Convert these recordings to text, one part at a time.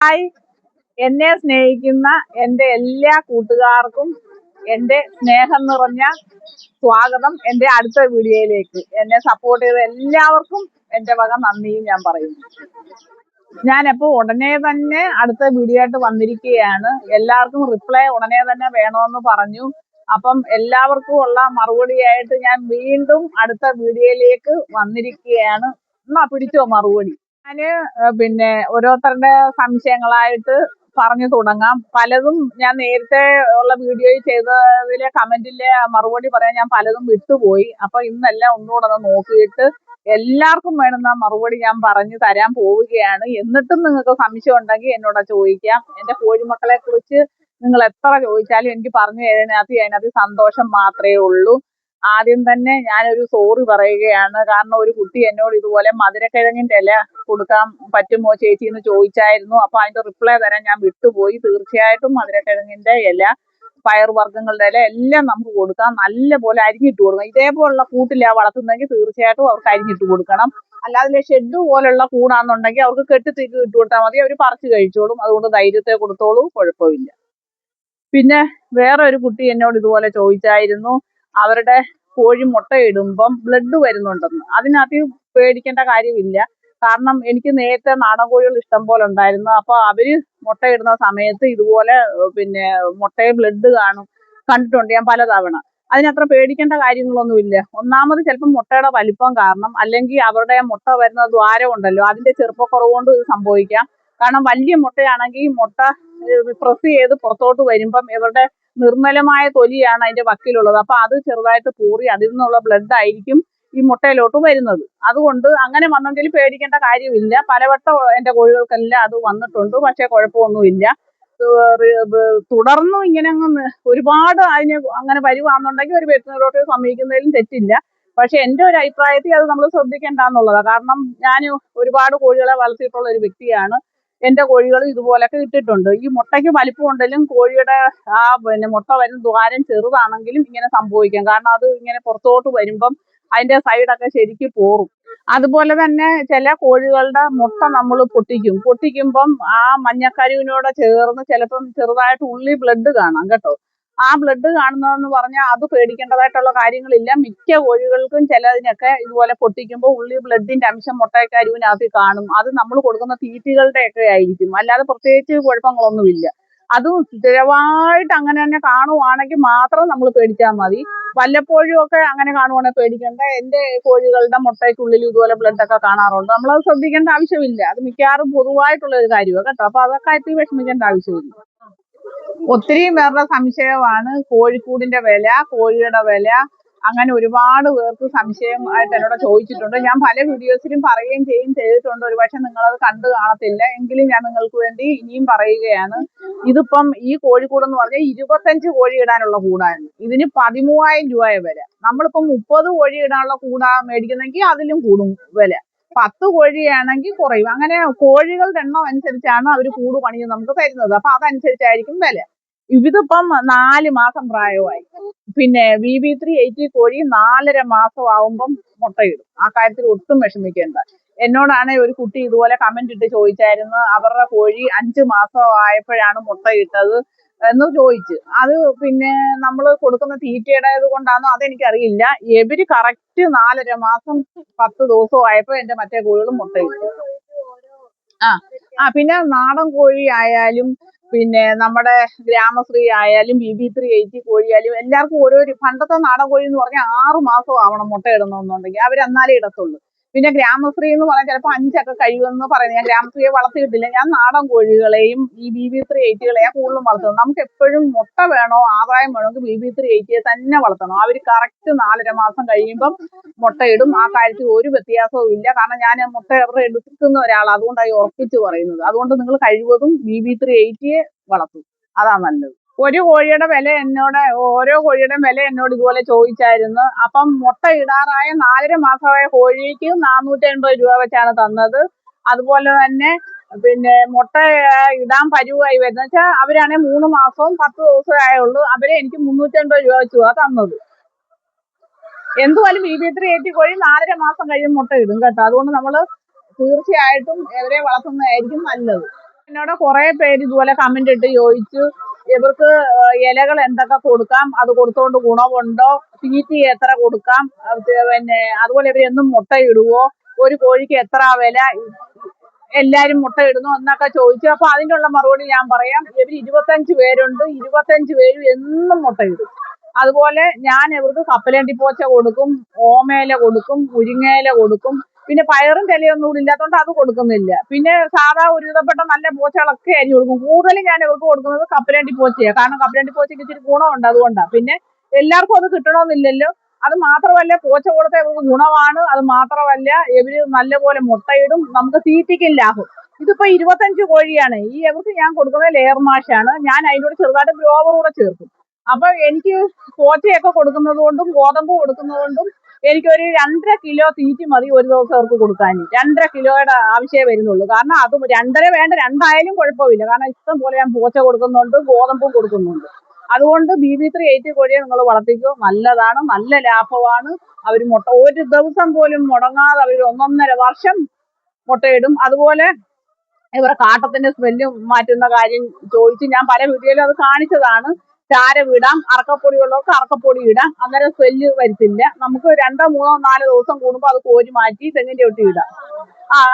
Hi, എന്നെ സ്നേഹിക്കുന്ന എൻ്റെ എല്ലാ കൂട്ടുകാർക്കും എൻ്റെ സ്നേഹം നിറഞ്ഞ സ്വാഗതം എൻ്റെ അടുത്ത വീഡിയോയിലേക്ക്. എന്നെ സപ്പോർട്ട് ചെയ്ത എല്ലാവർക്കും എൻ്റെ വക നന്ദിയും ഞാൻ പറയുന്നു. ഞാനപ്പോൾ ഉടനെ തന്നെ അടുത്ത വീഡിയോ ആയിട്ട് വന്നിരിക്കുകയാണ്. എല്ലാവർക്കും റിപ്ലൈ ഉടനെ തന്നെ വേണമെന്ന് പറഞ്ഞു. അപ്പം എല്ലാവർക്കും ഉള്ള മറുപടിയായിട്ട് ഞാൻ വീണ്ടും അടുത്ത വീഡിയോയിലേക്ക് വന്നിരിക്കുകയാണ്. എന്നാ പിടിച്ചോ മറുപടി. പിന്നെ ഓരോരുത്തരുടെ സംശയങ്ങളായിട്ട് പറഞ്ഞു തുടങ്ങാം. പലതും ഞാൻ നേരത്തെ ഉള്ള വീഡിയോയിൽ ചെയ്തതിലെ കമന്റിലെ മറുപടി പറയാൻ ഞാൻ പലതും വിട്ടുപോയി. അപ്പൊ ഇന്നെല്ലാം ഒന്നുകൂടെ ഒന്ന് നോക്കിയിട്ട് എല്ലാവർക്കും വേണ്ടുന്ന മറുപടി ഞാൻ പറഞ്ഞു തരാൻ പോവുകയാണ്. എന്നിട്ടും നിങ്ങൾക്ക് സംശയം ഉണ്ടെങ്കിൽ എന്നോട് ചോദിക്കാം. എൻ്റെ കോഴിമക്കളെ കുറിച്ച് നിങ്ങൾ എത്ര ചോദിച്ചാലും എനിക്ക് പറഞ്ഞു അതിനകത്ത് സന്തോഷം മാത്രമേ ഉള്ളൂ. ആദ്യം തന്നെ ഞാനൊരു സോറി പറയുകയാണ്. കാരണം ഒരു കുട്ടി എന്നോട് ഇതുപോലെ മധുരക്കിഴങ്ങിൻ്റെ ഇല കൊടുക്കാൻ പറ്റുമോ ചേച്ചി എന്ന് ചോദിച്ചായിരുന്നു. അപ്പൊ അതിന്റെ റിപ്ലൈ തരാൻ ഞാൻ വിട്ടുപോയി. തീർച്ചയായിട്ടും മധുരക്കിഴങ്ങിൻ്റെ ഇല, പയറുവർഗ്ഗങ്ങളുടെ ഇല എല്ലാം നമുക്ക് കൊടുക്കാം. നല്ല പോലെ അരിഞ്ഞിട്ട് കൊടുക്കണം. ഇതേപോലുള്ള കൂട്ടിലാണ് വളർത്തുന്നതെങ്കിൽ തീർച്ചയായിട്ടും അവർക്ക് അരിഞ്ഞിട്ട് കൊടുക്കണം. അല്ലാതെ ഷെഡ് പോലുള്ള കൂടാന്നുണ്ടെങ്കിൽ അവർക്ക് കെട്ടിത്തീക്ക് ഇട്ട് കൊടുത്താൽ മതി, അവർ പറിച്ച് കഴിച്ചോളും. അതുകൊണ്ട് ധൈര്യത്തെ കൊടുത്തോളൂ, കുഴപ്പമില്ല. പിന്നെ വേറെ ഒരു കുട്ടി എന്നോട് ഇതുപോലെ ചോദിച്ചായിരുന്നു, അവരുടെ കോഴി മുട്ടയിടുമ്പം ബ്ലഡ് വരുന്നുണ്ടെന്ന്. അതിനകത്ത് പേടിക്കേണ്ട കാര്യമില്ല. കാരണം എനിക്ക് നേരത്തെ നാടൻ കോഴികൾ ഇഷ്ടം പോലെ ഉണ്ടായിരുന്നു. അപ്പൊ അവര് മുട്ടയിടുന്ന സമയത്ത് ഇതുപോലെ പിന്നെ മുട്ടയെ ബ്ലഡ് കണ്ടിട്ടുണ്ട് ഞാൻ പലതവണ. അതിനത്ര പേടിക്കേണ്ട കാര്യങ്ങളൊന്നുമില്ല. ഒന്നാമത് ചിലപ്പോൾ മുട്ടയുടെ വലിപ്പം കാരണം, അല്ലെങ്കിൽ അവരുടെ മുട്ട വരുന്ന ദ്വാരം ഉണ്ടല്ലോ, അതിന്റെ ചെറുപ്പക്കുറവ് കൊണ്ട് ഇത് സംഭവിക്കാം. കാരണം വലിയ മുട്ടയാണെങ്കിൽ മുട്ട പ്രസ് ചെയ്ത് പുറത്തോട്ട് വരുമ്പം ഇവരുടെ നിർമ്മലമായ തൊലിയാണ് അതിന്റെ വക്കിലുള്ളത്. അപ്പൊ അത് ചെറുതായിട്ട് പൂറി അതിൽ നിന്നുള്ള ബ്ലഡ് ആയിരിക്കും ഈ മുട്ടയിലോട്ട് വരുന്നത്. അതുകൊണ്ട് അങ്ങനെ വന്നെങ്കിൽ പേടിക്കേണ്ട കാര്യമില്ല. പലവട്ടം എൻ്റെ കോഴികൾക്കെല്ലാം അത് വന്നിട്ടുണ്ട്, പക്ഷെ കുഴപ്പമൊന്നുമില്ല. തുടർന്നും ഇങ്ങനെ ഒരുപാട് അതിന് അങ്ങനെ വരുവാന്നുണ്ടെങ്കിൽ ഒരു വെറ്റിനറിയോട്ട് സമീപിക്കുന്നതിലും തെറ്റില്ല. പക്ഷെ എൻ്റെ ഒരു അഭിപ്രായത്തിൽ അത് നമ്മൾ ശ്രദ്ധിക്കേണ്ടെന്നുള്ളതാണ്. കാരണം ഞാൻ ഒരുപാട് കോഴികളെ വളർത്തിയിട്ടുള്ള ഒരു വ്യക്തിയാണ്. എൻ്റെ കോഴികൾ ഇതുപോലൊക്കെ ഇട്ടിട്ടുണ്ട്. ഈ മുട്ടയ്ക്ക് വലിപ്പം ഉണ്ടെങ്കിലും കോഴിയുടെ പിന്നെ മുട്ട വരുന്ന ദ്വാരം ചെറുതാണെങ്കിലും ഇങ്ങനെ സംഭവിക്കാം. കാരണം അത് ഇങ്ങനെ പുറത്തോട്ട് വരുമ്പം അതിന്റെ സൈഡൊക്കെ ശരിക്കും പോറും. അതുപോലെ തന്നെ ചില കോഴികളുടെ മുട്ട നമ്മൾ പൊട്ടിക്കുമ്പം ആ മഞ്ഞക്കരുവിനോട് ചേർന്ന് ചിലപ്പം ചെറുതായിട്ട് ഉള്ളി ബ്ലഡ് കാണാം കേട്ടോ. ആ ബ്ലഡ് കാണുന്നതെന്ന് പറഞ്ഞാൽ അത് പേടിക്കേണ്ടതായിട്ടുള്ള കാര്യങ്ങളില്ല. മിക്ക കോഴികൾക്കും ചിലതിനൊക്കെ ഇതുപോലെ പൊട്ടിക്കുമ്പോൾ ഉള്ളി ബ്ലഡിന്റെ അംശം മുട്ടക്കരുവിനകത്ത് കാണും. അത് നമ്മൾ കൊടുക്കുന്ന തീറ്റികളുടെ ഒക്കെ ആയിരിക്കും, അല്ലാതെ പ്രത്യേകിച്ച് കുഴപ്പങ്ങളൊന്നുമില്ല. അതും സ്ഥിരമായിട്ട് അങ്ങനെ തന്നെ കാണുവാണെങ്കിൽ മാത്രം നമ്മൾ പേടിച്ചാൽ മതി. വല്ലപ്പോഴും ഒക്കെ അങ്ങനെ കാണുവാണെങ്കിൽ പേടിക്കേണ്ട. എൻ്റെ കോഴികളുടെ മുട്ടയ്ക്കുള്ളിൽ ഇതുപോലെ ബ്ലഡൊക്കെ കാണാറുണ്ട്. നമ്മളത് ശ്രദ്ധിക്കേണ്ട ആവശ്യമില്ല. അത് മിക്കവാറും പൊതുവായിട്ടുള്ള ഒരു കാര്യമാണ് കേട്ടോ. അപ്പൊ അതൊക്കെ ആയിട്ട് വിഷമിക്കേണ്ട ആവശ്യമില്ല. ഒത്തിരി പേരുടെ സംശയമാണ് കോഴിക്കൂടിന്റെ വില, കോഴിയുടെ വില. അങ്ങനെ ഒരുപാട് പേർക്ക് സംശയമായിട്ട് എന്നോട് ചോദിച്ചിട്ടുണ്ട്. ഞാൻ പല വീഡിയോസിലും പറയുകയും ചെയ്തിട്ടുണ്ട്. ഒരുപക്ഷെ നിങ്ങളത് കണ്ടു കാണത്തില്ല, എങ്കിലും ഞാൻ നിങ്ങൾക്ക് വേണ്ടി ഇനിയും പറയുകയാണ്. ഇതിപ്പം ഈ കോഴിക്കൂടെന്ന് പറഞ്ഞാൽ 25 കോഴി ഇടാനുള്ള കൂടാണ്. ഇതിന് 13,000 രൂപ വില. നമ്മളിപ്പം 30 കോഴി ഇടാനുള്ള കൂടാ മേടിക്കുന്നെങ്കിൽ അതിലും കൂടും വില. 10 കോഴിയാണെങ്കിൽ കുറയും. അങ്ങനെ കോഴികളുടെ എണ്ണം അനുസരിച്ചാണ് അവർ കൂട് പണിത് നമുക്ക് തരുന്നത്. അപ്പൊ അതനുസരിച്ചായിരിക്കും വില. ഇതിപ്പം 4 മാസം പ്രായമായി. പിന്നെ VB3 80 കോഴി 4.5 മാസം ആവുമ്പം മുട്ടയിടും. ആ കാര്യത്തിൽ ഒട്ടും വിഷമിക്കേണ്ട. എന്നോടാണ് ഒരു കുട്ടി ഇതുപോലെ കമന്റ് ഇട്ട് ചോദിച്ചായിരുന്നു, അവരുടെ കോഴി 5 മാസം ആയപ്പോഴാണ് മുട്ടയിട്ടത് എന്ന് ചോദിച്ച്. അത് പിന്നെ നമ്മൾ കൊടുക്കുന്ന തീറ്റയുടേത് കൊണ്ടാണോ അതെനിക്കറിയില്ല. എവര് കറക്റ്റ് 4.5 മാസം 10 ദിവസവും ആയപ്പോൾ എൻ്റെ മറ്റേ കോഴികളും മുട്ടയിട്ടു. പിന്നെ നാടൻ കോഴി ആയാലും പിന്നെ നമ്മുടെ ഗ്രാമശ്രീ ആയാലും VB3 80 കോഴിയായാലും എല്ലാവർക്കും പണ്ടത്തെ നാടൻ കോഴി എന്ന് പറഞ്ഞാൽ 6 മാസം ആവണം മുട്ട ഇടണമെന്നുണ്ടെങ്കിൽ, അവർ എന്നാലേ ഇടത്തുള്ളൂ. പിന്നെ ഗ്രാമശ്രീ എന്ന് പറഞ്ഞാൽ ചിലപ്പോൾ 5 കഴിയുമെന്ന് പറയുന്നത്. ഞാൻ ഗ്രാമശ്രീയെ വളർത്തിയിട്ടില്ല. ഞാൻ നാടൻ കോഴികളെയും ഈ VB3 80കളെയാണ് കൂടുതലും വളർത്തുന്നത്. നമുക്ക് എപ്പോഴും മുട്ട വേണോ ആദായം വേണമെങ്കിൽ VB3 80യെ തന്നെ വളർത്തണം. അവർ കറക്റ്റ് 4.5 മാസം കഴിയുമ്പം മുട്ടയിടും. ആ കാര്യത്തിൽ ഒരു വ്യത്യാസവും ഇല്ല. കാരണം ഞാൻ മുട്ട എവിടെ എടുക്കുന്ന ഒരാളാണ്, അതുകൊണ്ടായി ഉറപ്പിച്ച് പറയുന്നത്. അതുകൊണ്ട് നിങ്ങൾ കഴിവതും VB3 80യെ വളർത്തും, അതാ നല്ലത്. ഓരോ കോഴിയുടെ വില എന്നോട് ഇതുപോലെ ചോദിച്ചായിരുന്നു. അപ്പം മുട്ട ഇടാറായ 4.5 മാസമായ കോഴിക്ക് 480 രൂപ വെച്ചാണ് തന്നത്. അതുപോലെ തന്നെ പിന്നെ മുട്ട ഇടാൻ പരുവായി വരുന്ന വെച്ചാൽ അവരാണെങ്കിൽ 3 മാസവും 10 ദിവസമേ ആയുള്ളൂ. അവരെ എനിക്ക് 380 രൂപ വെച്ചുവാ തന്നത്. എന്തുവായാലും VB3 80 കോഴി 4.5 മാസം കഴിയുമ്പോൾ മുട്ട ഇടും കേട്ടോ. അതുകൊണ്ട് നമ്മൾ തീർച്ചയായിട്ടും എവരെ വളർത്തുന്നതായിരിക്കും നല്ലത്. എന്നോട് കുറെ പേര് ഇതുപോലെ കമന്റ് ഇട്ട് ചോദിച്ചു ഇവർക്ക് ഇലകൾ എന്തൊക്കെ കൊടുക്കാം, അത് കൊടുത്തോണ്ട് ഗുണമുണ്ടോ, തീറ്റി എത്ര കൊടുക്കാം, പിന്നെ അതുപോലെ ഇവർ എന്നും മുട്ടയിടുവോ, ഒരു കോഴിക്ക് എത്ര വില, എല്ലാരും മുട്ടയിടുന്നു എന്നൊക്കെ ചോദിച്ചു. അപ്പൊ അതിനുള്ള മറുപടി ഞാൻ പറയാം. ഇവർ 25 പേരുണ്ട്, 25 പേരും എന്നും മുട്ടയിടും. അതുപോലെ ഞാൻ ഇവർക്ക് കപ്പലണ്ടി പോച്ച കൊടുക്കും, ഓമേല കൊടുക്കും, മുരിങ്ങയില കൊടുക്കും. പിന്നെ പയറും ഇലയൊന്നും കൂടി ഇല്ലാത്തതുകൊണ്ട് അത് കൊടുക്കുന്നില്ല. പിന്നെ സാധാ ഒരുവിധപ്പെട്ട നല്ല പോച്ചകളൊക്കെ അരിഞ്ഞു കൊടുക്കും. കൂടുതലും ഞാൻ ഇവർക്ക് കൊടുക്കുന്നത് കപ്പലണ്ടി പോച്ചയാണ്. കാരണം കപ്പലണ്ടി പോച്ചയ്ക്ക് ഇച്ചിരി ഗുണമുണ്ട്, അതുകൊണ്ടാണ്. പിന്നെ എല്ലാവർക്കും അത് കിട്ടണമെന്നില്ലല്ലോ. അത് മാത്രമല്ല പോച്ച കൊടുത്ത ഇവർക്ക് ഗുണമാണ്. അത് മാത്രമല്ല ഇവര് നല്ലപോലെ മുട്ടയിടും, നമുക്ക് തീറ്റിക്കും ലാഭം. ഇതിപ്പോ 25 കോഴിയാണ്. ഈ ഇവർക്ക് ഞാൻ കൊടുക്കുന്നത് ലെയർ മാഷാണ്. ഞാൻ അതിനോട് ചെറുതായിട്ട് ഗ്രോവർ കൂടെ ചേർക്കും. അപ്പൊ എനിക്ക് പോച്ചയൊക്കെ കൊടുക്കുന്നത് കൊണ്ടും ഗോതമ്പ് കൊടുക്കുന്നത് കൊണ്ടും എനിക്കൊരു 2.5 കിലോ തീറ്റി മതി ഒരു ദിവസം അവർക്ക് കൊടുക്കാൻ. 2.5 കിലോയുടെ ആവശ്യമേ വരുന്നുള്ളൂ. കാരണം അത് 2.5 വേണ്ട, 2 കുഴപ്പമില്ല. കാരണം ഇഷ്ടം പോലെ ഞാൻ പോച്ച കൊടുക്കുന്നുണ്ട്, ഗോതമ്പും കൊടുക്കുന്നുണ്ട്. അതുകൊണ്ട് BB3 80 കോഴിയെ നിങ്ങൾ വളർത്തിക്കോ, നല്ലതാണ്, നല്ല ലാഭമാണ്. അവർ മുട്ട ഒരു ദിവസം പോലും മുടങ്ങാതെ അവർ 1.5 വർഷം മുട്ടയിടും. അതുപോലെ ഇവരെ കാട്ടത്തിന്റെ സ്മെല്ല് മാറ്റുന്ന കാര്യം ചോദിച്ച് ഞാൻ പല വീഡിയോയിലും അത് കാണിച്ചതാണ്. ചാരം ഇടാം, അറക്കപ്പൊടി ഉള്ളവർക്ക് അറക്കപ്പൊടി ഇടാം, അന്നേരം സ്മെല്ല് വരത്തില്ല. നമുക്ക് 2, 3, 4 ദിവസം കൂടുമ്പോൾ അത് കോരി മാറ്റി തെങ്ങിന്റെ ഒട്ടി ഇടാം.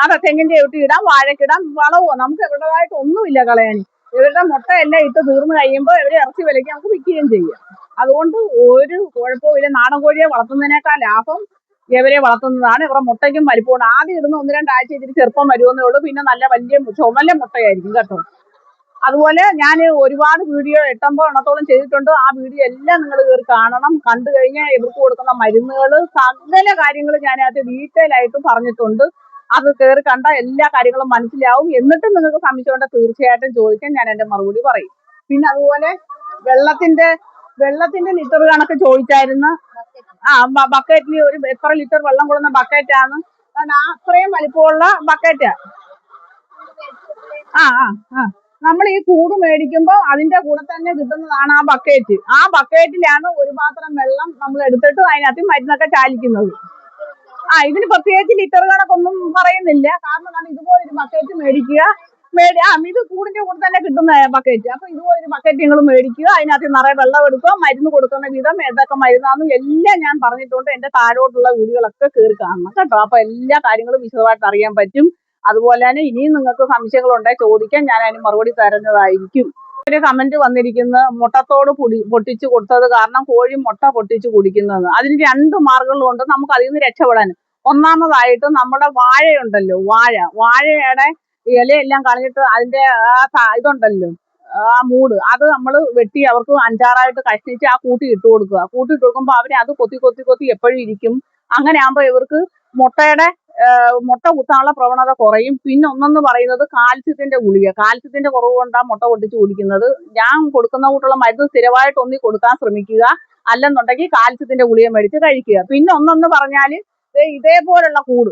അതെ, തെങ്ങിന്റെ ഒട്ടി ഇടാം, വാഴക്കിടാം, വളവോ നമുക്ക് ഇവരുടേതായിട്ട് ഒന്നുമില്ല കളയാൻ. ഇവരുടെ മുട്ടയെല്ലാം ഇട്ട് തീർന്നു കഴിയുമ്പോൾ ഇവരെ ഇറച്ചി വിലയ്ക്ക് നമുക്ക് വിൽക്കുകയും ചെയ്യാം. അതുകൊണ്ട് ഒരു കുഴപ്പമില്ല. നാടൻ കോഴിയെ വളർത്തുന്നതിനേക്കാൾ ലാഭം ഇവരെ വളർത്തുന്നതാണ്. ഇവരുടെ മുട്ടയ്ക്കും വലിപ്പമുണ്ട്. ആദ്യം ഇടുന്ന 1-2 ആഴ്ച ഇച്ചിരി ചെറുപ്പം വരുമെന്നേ ഉള്ളൂ. പിന്നെ നല്ല വലിയ ചുമല മുട്ടയായിരിക്കും കേട്ടോ. അതുപോലെ ഞാൻ ഒരുപാട് വീഡിയോ 8-9 എണ്ണത്തോളം ചെയ്തിട്ടുണ്ട്. ആ വീഡിയോ എല്ലാം നിങ്ങൾ കയറി കാണണം. കണ്ടു കഴിഞ്ഞാൽ ഇവർക്ക് കൊടുക്കുന്ന മരുന്നുകൾ, സകല കാര്യങ്ങളും ഞാനകത്ത് ഡീറ്റെയിൽ ആയിട്ട് പറഞ്ഞിട്ടുണ്ട്. അത് കയറി കണ്ട എല്ലാ കാര്യങ്ങളും മനസ്സിലാവും. എന്നിട്ടും നിങ്ങൾക്ക് സംശയമുണ്ട് തീർച്ചയായിട്ടും ചോദിക്കാൻ, ഞാൻ എൻ്റെ മറുപടി പറയും. പിന്നെ അതുപോലെ വെള്ളത്തിന്റെ ലിറ്റർ കണക്ക് ചോദിച്ചായിരുന്നു. ബക്കറ്റിൽ ഒരു എത്ര ലിറ്റർ വെള്ളം കൊടുക്കുന്ന ബക്കറ്റാണ്. കാരണം അത്രയും വലിപ്പമുള്ള ബക്കറ്റാ. നമ്മൾ ഈ കൂട് മേടിക്കുമ്പോൾ അതിന്റെ കൂടെ തന്നെ കിട്ടുന്നതാണ് ആ ബക്കറ്റ്. ആ ബക്കറ്റിലാണ് ഒരു പാത്രം വെള്ളം നമ്മൾ എടുത്തിട്ട് അതിനകത്ത് മരുന്നൊക്കെ ചാലിക്കുന്നത്. ഇതിന് പ്രത്യേകിച്ച് ലിറ്റർ കണക്കൊന്നും പറയുന്നില്ല. കാരണം ഇതുപോലൊരു ബക്കറ്റ് മേടിക്കുക. ഇത് കൂടിന്റെ കൂടെ തന്നെ കിട്ടുന്ന ബക്കറ്റ്. അപ്പൊ ഇതുപോലൊരു ബക്കറ്റ് നിങ്ങൾ മേടിക്കുക, അതിനകത്ത് നിറയെ വെള്ളം എടുക്കുക, മരുന്ന് കൊടുക്കുന്ന വിധം ഏതൊക്കെ മരുന്നാണെന്നും എല്ലാം ഞാൻ പറഞ്ഞിട്ടുണ്ട്. എന്റെ താഴോട്ടുള്ള വീഡിയോകളൊക്കെ കയറി കാണണം കേട്ടോ. അപ്പൊ എല്ലാ കാര്യങ്ങളും വിശദമായിട്ട് അറിയാൻ പറ്റും. അതുപോലെ തന്നെ ഇനിയും നിങ്ങൾക്ക് സംശയങ്ങളുണ്ടെങ്കിൽ ചോദിക്കാൻ, ഞാൻ അതിന് മറുപടി തരുന്നതായിരിക്കും. ഒരു കമന്റ് വന്നിരിക്കുന്ന മുട്ടത്തോട് പൊട്ടിച്ചു കൊടുത്തത് കാരണം കോഴി മുട്ട പൊട്ടിച്ചു കുടിക്കുന്നത്. അതിന് 2 മാർഗങ്ങളുണ്ട് നമുക്ക് അതിൽ നിന്ന് രക്ഷപ്പെടാൻ. ഒന്നാമതായിട്ട് നമ്മുടെ വാഴയുണ്ടല്ലോ, വാഴയുടെ ഇലയെല്ലാം കളഞ്ഞിട്ട് അതിന്റെ ഇതുണ്ടല്ലോ, ആ മൂട്, അത് നമ്മൾ വെട്ടി അവർക്ക് 5-6 കഷ്ണിച്ച് ആ കൂട്ടി ഇട്ട് കൊടുക്കുക. കൂട്ടി ഇട്ട് കൊടുക്കുമ്പോൾ അവരെ അത് കൊത്തി എപ്പോഴും ഇരിക്കും. അങ്ങനെ ആകുമ്പോൾ ഇവർക്ക് മുട്ട കുത്താനുള്ള പ്രവണത കുറയും. പിന്നെ ഒന്നെന്ന് പറയുന്നത് കാൽസ്യത്തിന്റെ ഗുളിക. കാൽസ്യത്തിന്റെ കുറവ് കൊണ്ടാണ് മുട്ട പൊട്ടിച്ച് കുടിക്കുന്നത്. ഞാൻ കൊടുക്കുന്ന കൂട്ടുള്ള മരുന്ന് സ്ഥിരമായിട്ട് ഒന്നി കൊടുക്കാൻ ശ്രമിക്കുക. അല്ലെന്നുണ്ടെങ്കിൽ കാൽസ്യത്തിന്റെ ഗുളിക മേടിച്ച് കഴിക്കുക. പിന്നെ ഒന്നെന്ന് പറഞ്ഞാൽ ഇതേപോലുള്ള കൂട്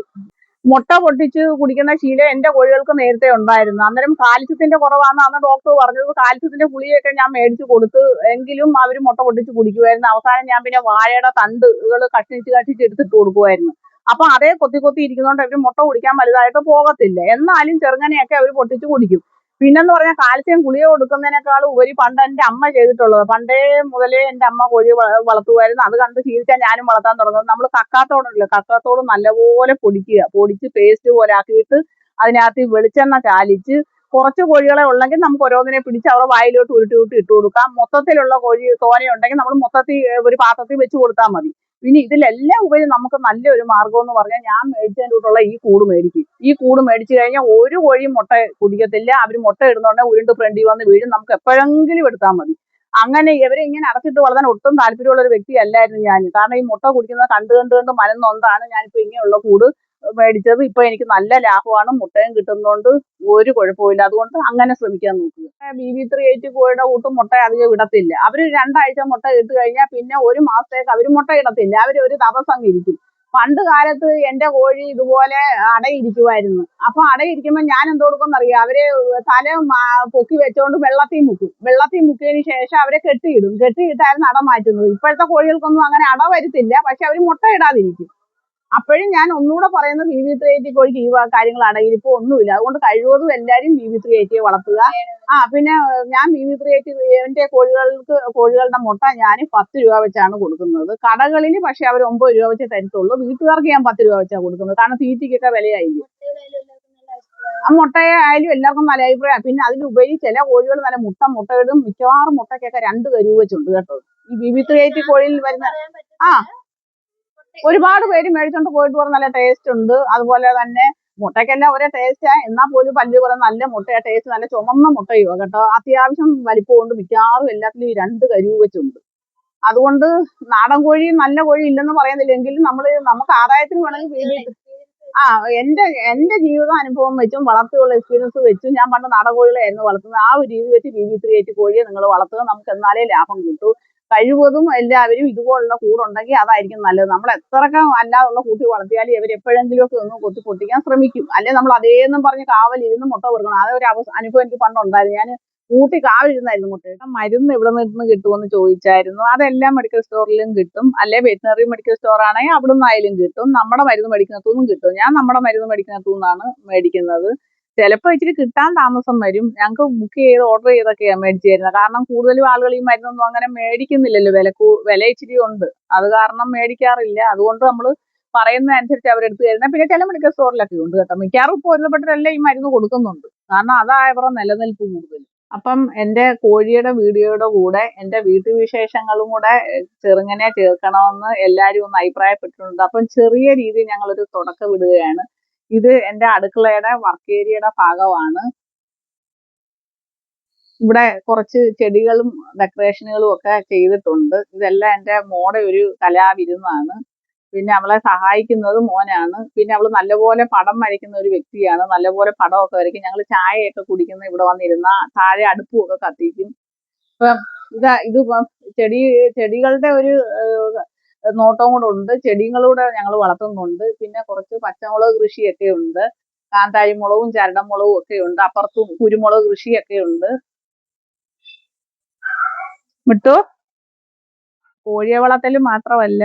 മുട്ട പൊട്ടിച്ച് കുടിക്കുന്ന ശീലം എന്റെ കോഴികൾക്ക് നേരത്തെ ഉണ്ടായിരുന്നു. അന്നേരം കാൽസ്യത്തിന്റെ കുറവാണ് അന്ന് ഡോക്ടർ പറഞ്ഞത്. കാൽസ്യത്തിന്റെ ഗുളിയൊക്കെ ഞാൻ മേടിച്ച് കൊടുത്ത്, എങ്കിലും അവർ മുട്ട പൊട്ടിച്ച് കുടിക്കുമായിരുന്നു. അവസാനം ഞാൻ പിന്നെ വാഴയുടെ തണ്ടുകൾ കഷ്ണിച്ച് എടുത്തിട്ട് കൊടുക്കുമായിരുന്നു. അപ്പൊ അതേ കൊത്തി ഇരിക്കുന്നതുകൊണ്ട് അവർ മുട്ട കുടിക്കാൻ വലുതായിട്ട് പോകത്തില്ല. എന്നാലും ചെറുങ്ങനെയൊക്കെ അവർ പൊട്ടിച്ച് കുടിക്കും. പിന്നെന്ന് പറഞ്ഞാൽ കാൽസ്യം ഗുളിക കൊടുക്കുന്നതിനേക്കാളും ഉപരി പണ്ട് എൻ്റെ അമ്മ ചെയ്തിട്ടുള്ളത്. പണ്ടേ മുതലേ എൻ്റെ അമ്മ കോഴി വളർത്തുമായിരുന്നു. അത് കണ്ട് ശീലിച്ചാൽ ഞാനും വളർത്താൻ തുടങ്ങുന്നത്. നമ്മൾ കക്കാത്തോട് നല്ലപോലെ പൊടിച്ച് പേസ്റ്റ് പോലെ ആക്കിയിട്ട് അതിനകത്ത് വെളിച്ചെണ്ണ ചാലിച്ച്, കുറച്ച് കോഴികളെ ഉള്ളെങ്കിൽ നമുക്ക് ഓരോന്നിനെ പിടിച്ച് അവരുടെ വായിലോട്ട് ഉരുട്ടി ഇട്ട് കൊടുക്കാം. മൊത്തത്തിലുള്ള കോഴി തോനെയുണ്ടെങ്കിൽ നമ്മൾ മൊത്തത്തിൽ ഒരു പാത്രത്തിൽ വെച്ച് കൊടുത്താൽ മതി. പിന്നെ ഇതിലെല്ലാം ഉപരി നമുക്ക് നല്ലൊരു മാർഗം എന്ന് പറഞ്ഞാൽ, ഞാൻ മേടിച്ചതിൻ്റെ കൂട്ടുള്ള ഈ കൂട് മേടിക്കും. ഈ കൂട് മേടിച്ചു കഴിഞ്ഞാൽ ഒരു കോഴിയും മുട്ട കുടിക്കത്തില്ല. അവർ മുട്ട ഇടുന്നുണ്ടെങ്കിൽ ഉരുണ്ട് ഫ്രണ്ടിൽ വന്ന് വീഴും. നമുക്ക് എപ്പോഴെങ്കിലും എടുത്താൽ മതി. അങ്ങനെ ഇവരെ ഇങ്ങനെ അടച്ചിട്ട് വളർത്താൻ ഒട്ടും താല്പര്യമുള്ള ഒരു വ്യക്തി അല്ലായിരുന്നു ഞാൻ. കാരണം ഈ മുട്ട കുടിക്കുന്നത് കണ്ട് മനന്നൊന്താണ് ഞാനിപ്പോൾ ഇങ്ങനെയുള്ള കൂട് മേടിച്ചത്. ഇപ്പൊ എനിക്ക് നല്ല ലാഭമാണ്, മുട്ടയും കിട്ടുന്നതുകൊണ്ട് ഒരു കുഴപ്പമില്ല. അതുകൊണ്ട് അങ്ങനെ ശ്രമിക്കാൻ നോക്കുക. BB3 80 കോഴിയുടെ കൂട്ടും മുട്ട അധികം ഇടത്തില്ല. അവര് 2 ആഴ്ച മുട്ട ഇട്ട് കഴിഞ്ഞാൽ പിന്നെ 1 മാസത്തേക്ക് അവർ മുട്ട ഇടത്തില്ല. അവർ ഒരു തപസം ഇരിക്കും. പണ്ട് കാലത്ത് എന്റെ കോഴി ഇതുപോലെ അടയിരിക്കുമായിരുന്നു. അപ്പൊ അടയിരിക്കുമ്പോൾ ഞാൻ എന്തോ കൊടുക്കുമെന്നറിയാം, അവരെ തല പൊക്കി വെച്ചോണ്ട് വെള്ളത്തിൽ മുക്കിയതിന് ശേഷം അവരെ കെട്ടിയിട്ടായിരുന്നു അട മാറ്റുന്നത്. ഇപ്പോഴത്തെ കോഴികൾക്കൊന്നും അങ്ങനെ അട വരുത്തില്ല, പക്ഷെ അവർ മുട്ട ഇടാതിരിക്കും. അപ്പോഴും ഞാൻ ഒന്നുകൂടെ പറയുന്നത് BB380 കോഴിക്ക് ഈ കാര്യങ്ങൾ അടയിൽ ഇപ്പോൾ ഒന്നുമില്ല. അതുകൊണ്ട് കഴിവതും എല്ലാവരും BB380 വളർത്തുക. പിന്നെ ഞാൻ BB380 കോഴികളുടെ മുട്ട ഞാൻ 10 രൂപ വെച്ചാണ് കൊടുക്കുന്നത്. കടകളിൽ പക്ഷെ അവർ 9 രൂപ വെച്ച് തരത്തുള്ളൂ. വീട്ടുകാർക്ക് ഞാൻ 10 രൂപ വെച്ചാണ് കൊടുക്കുന്നത്. കാരണം തീറ്റയ്ക്കൊക്കെ വിലയായില്ലേ. ആ മുട്ടയെ ആയാലും എല്ലാവർക്കും നല്ല അഭിപ്രായം. പിന്നെ അതിലുപരി ചില കോഴികൾ നല്ല മുട്ടയിടും. മിക്കവാറും മുട്ടയ്ക്കൊക്കെ 2 കരു വെച്ചുണ്ട് കേട്ടോ. ഈ BB380 കോഴിയിൽ വരുന്ന ഒരുപാട് പേര് മേടിച്ചോണ്ട് പോയിട്ട് പറഞ്ഞ നല്ല ടേസ്റ്റ് ഉണ്ട്. അതുപോലെ തന്നെ മുട്ടയ്ക്കെല്ലാം ഒരേ ടേസ്റ്റാ. എന്നാൽ പോലും പല്ല് പോലെ നല്ല മുട്ടയാ. ടേസ്റ്റ് നല്ല ചുമന്ന മുട്ടയുവാ കേട്ടോ. അത്യാവശ്യം വലിപ്പമുണ്ട്. മിക്കവാറും എല്ലാത്തിലും 2 കരു വെച്ചുണ്ട്. അതുകൊണ്ട് നാടൻ കോഴി നല്ല കോഴി ഇല്ലെന്ന് പറയുന്നില്ല. എങ്കിലും നമുക്ക് ആദായത്തിന് വേണമെങ്കിൽ എന്റെ ജീവിത അനുഭവം വെച്ചും വളർത്തിയുള്ള എക്സ്പീരിയൻസ് വെച്ചും ഞാൻ പണ്ട് നാടൻ കോഴികളായിരുന്നു വളർത്തുന്നത്. ആ ഒരു രീതി വെച്ച് BB380 കോഴിയെ നിങ്ങൾ വളർത്തുക. നമുക്ക് എന്നാലേ ലാഭം കിട്ടൂ. കഴിവതും എല്ലാവരും ഇതുപോലുള്ള കൂടുണ്ടെങ്കിൽ അതായിരിക്കും നല്ലത്. നമ്മൾ എത്രയൊക്കെ അല്ലാതുള്ള കൂട്ടി വളർത്തിയാലും ഇവർ എപ്പോഴെങ്കിലും ഒക്കെ ഒന്ന് കൊത്തി പൊട്ടിക്കാൻ ശ്രമിക്കും. അല്ലെ നമ്മൾ അതേന്നും പറഞ്ഞ് കാവലിരുന്ന് മുട്ട കൊടുക്കണം. അതൊരു അനുഭവം എനിക്ക് പണ്ടുണ്ടായിരുന്നു. ഞാൻ കൂട്ടി കാവലിരുന്നായിരുന്നു മുട്ട. മരുന്ന് ഇവിടെ നിന്ന് കിട്ടുമെന്ന് ചോദിച്ചായിരുന്നു. അതെല്ലാം മെഡിക്കൽ സ്റ്റോറിലും കിട്ടും. അല്ലെ വെറ്റിനറി മെഡിക്കൽ സ്റ്റോർ ആണെങ്കിൽ അവിടെ നിന്നായാലും കിട്ടും. നമ്മുടെ മരുന്ന് മേടിക്കുന്നിടത്തുനിന്നും കിട്ടും. ഞാൻ നമ്മുടെ മരുന്ന് മേടിക്കുന്നിടത്തുനിന്നാണ് മേടിക്കുന്നത്. ചിലപ്പോൾ ഇച്ചിരി കിട്ടാൻ താമസം വരും. ഞങ്ങൾക്ക് ബുക്ക് ചെയ്ത് ഓർഡർ ചെയ്തൊക്കെയാണ് മേടിച്ചു തരുന്നത്. കാരണം കൂടുതലും ആളുകൾ ഈ മരുന്നൊന്നും അങ്ങനെ മേടിക്കുന്നില്ലല്ലോ. വില ഇച്ചിരി ഉണ്ട്. അത് കാരണം മേടിക്കാറില്ല. അതുകൊണ്ട് നമ്മൾ പറയുന്നതനുസരിച്ച് അവരെടുത്ത് തരുന്നത്. പിന്നെ ചില മെഡിക്കൽ സ്റ്റോറിലൊക്കെ ഉണ്ട് കേട്ടോ. മിക്കവാറും ഇപ്പോൾ ഒരുപ്പെട്ടവരെല്ലാം ഈ മരുന്ന് കൊടുക്കുന്നുണ്ട്. കാരണം അതാ അവരുടെ നിലനിൽപ്പ് കൂടുതൽ. അപ്പം എൻ്റെ കോഴിയുടെ വീഡിയോയുടെ കൂടെ എൻ്റെ വീട്ടുവിശേഷങ്ങളും കൂടെ ചെറുങ്ങനെ ചേർക്കണമെന്ന് എല്ലാവരും ഒന്ന് അഭിപ്രായപ്പെട്ടിട്ടുണ്ട്. അപ്പം ചെറിയ രീതിയിൽ ഞങ്ങളൊരു തുടക്കം വിടുകയാണ്. ഇത് എൻ്റെ അടുക്കളയുടെ വർക്ക് ഏരിയയുടെ ഭാഗമാണ്. ഇവിടെ കുറച്ച് ചെടികളും ഡെക്കറേഷനുകളും ഒക്കെ ചെയ്തിട്ടുണ്ട്. ഇതെല്ലാം എൻ്റെ മോടെ ഒരു കലാവിരുന്നാണ്. പിന്നെ അവളെ സഹായിക്കുന്നത് മോനാണ്. പിന്നെ അവൾ നല്ലപോലെ പടം വരയ്ക്കുന്ന ഒരു വ്യക്തിയാണ്. നല്ലപോലെ പടമൊക്കെ വരയ്ക്കും. ഞങ്ങൾ ചായയൊക്കെ കുടിക്കുന്ന ഇവിടെ വന്നിരുന്ന താഴെ അടുപ്പുമൊക്കെ കത്തിക്കും. ഇപ്പം ഇതിപ്പം ചെടികളുടെ ഒരു നോട്ടവും കൂടെ ഉണ്ട്. ചെടികളൂടെ ഞങ്ങൾ വളർത്തുന്നുണ്ട്. പിന്നെ കുറച്ച് പച്ചമുളക് കൃഷിയൊക്കെ ഉണ്ട്. കാന്താരിമുളകും ചരടമുളകും ഒക്കെ ഉണ്ട്. അപ്പുറത്തും കുരുമുളക് കൃഷിയൊക്കെ ഉണ്ട്. മിട്ടു, കോഴിയെ വളർത്തൽ മാത്രമല്ല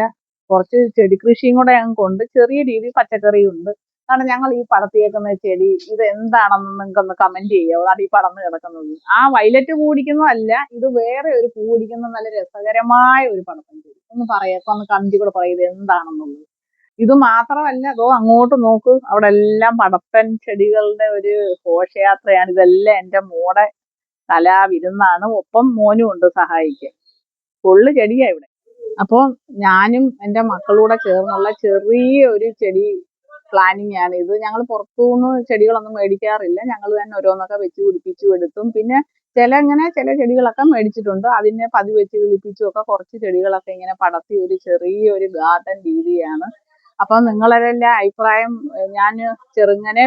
കുറച്ച് ചെടി കൃഷിയും കൂടെ ഞങ്ങൾക്കുണ്ട്. ചെറിയ രീതിയിൽ പച്ചക്കറിയുണ്ട്. കാരണം ഞങ്ങൾ ഈ പടർത്തിയേക്കുന്ന ചെടി ഇത് എന്താണെന്ന് നിങ്ങൾക്കൊന്ന് കമന്റ് ചെയ്യാമോ? അതാണ് ഈ പടർന്ന് കിടക്കുന്നത്. ആ വയലറ്റ് പൂ പിടിക്കുന്നതല്ല, ഇത് വേറെ ഒരു പൂ പിടിക്കുന്ന നല്ല രസകരമായ ഒരു പടർത്തം ചെടി. ഒന്ന് പറയാം, ഒന്ന് കമന്റ് കൂടെ പറയും ഇത് എന്താണെന്നുള്ളത്. ഇത് മാത്രമല്ല, അതോ അങ്ങോട്ട് നോക്കൂ, അവിടെ എല്ലാം പടർത്തൻ ചെടികളുടെ ഒരു ഘോഷയാത്രയാണ്. ഇതെല്ലാം എൻ്റെ മോടെ കലാവിരുന്നാണ്. ഒപ്പം മോനും ഉണ്ട് സഹായിക്കാൻ. ഫുള്ള് ചെടിയാ ഇവിടെ. അപ്പോൾ ഞാനും എൻ്റെ മക്കളൂടെ ചേർന്നുള്ള ചെറിയ ഒരു ചെടി പ്ലാനിങ് ആണ് ഇത്. ഞങ്ങൾ പുറത്തുനിന്ന് ചെടികളൊന്നും മേടിക്കാറില്ല. ഞങ്ങൾ തന്നെ ഓരോന്നൊക്കെ വെച്ച് പിടിപ്പിച്ചും എടുത്തും പിന്നെ ചില ചെടികളൊക്കെ മേടിച്ചിട്ടുണ്ട്. അതിനെ പതി വെച്ച് കിളിപ്പിച്ചും ഒക്കെ കുറച്ച് ചെടികളൊക്കെ ഇങ്ങനെ പടർത്തി ഒരു ചെറിയൊരു ഗാർഡൻ രീതിയാണ്. അപ്പം നിങ്ങളെല്ലാം അഭിപ്രായം ഞാൻ ചെറുങ്ങനെ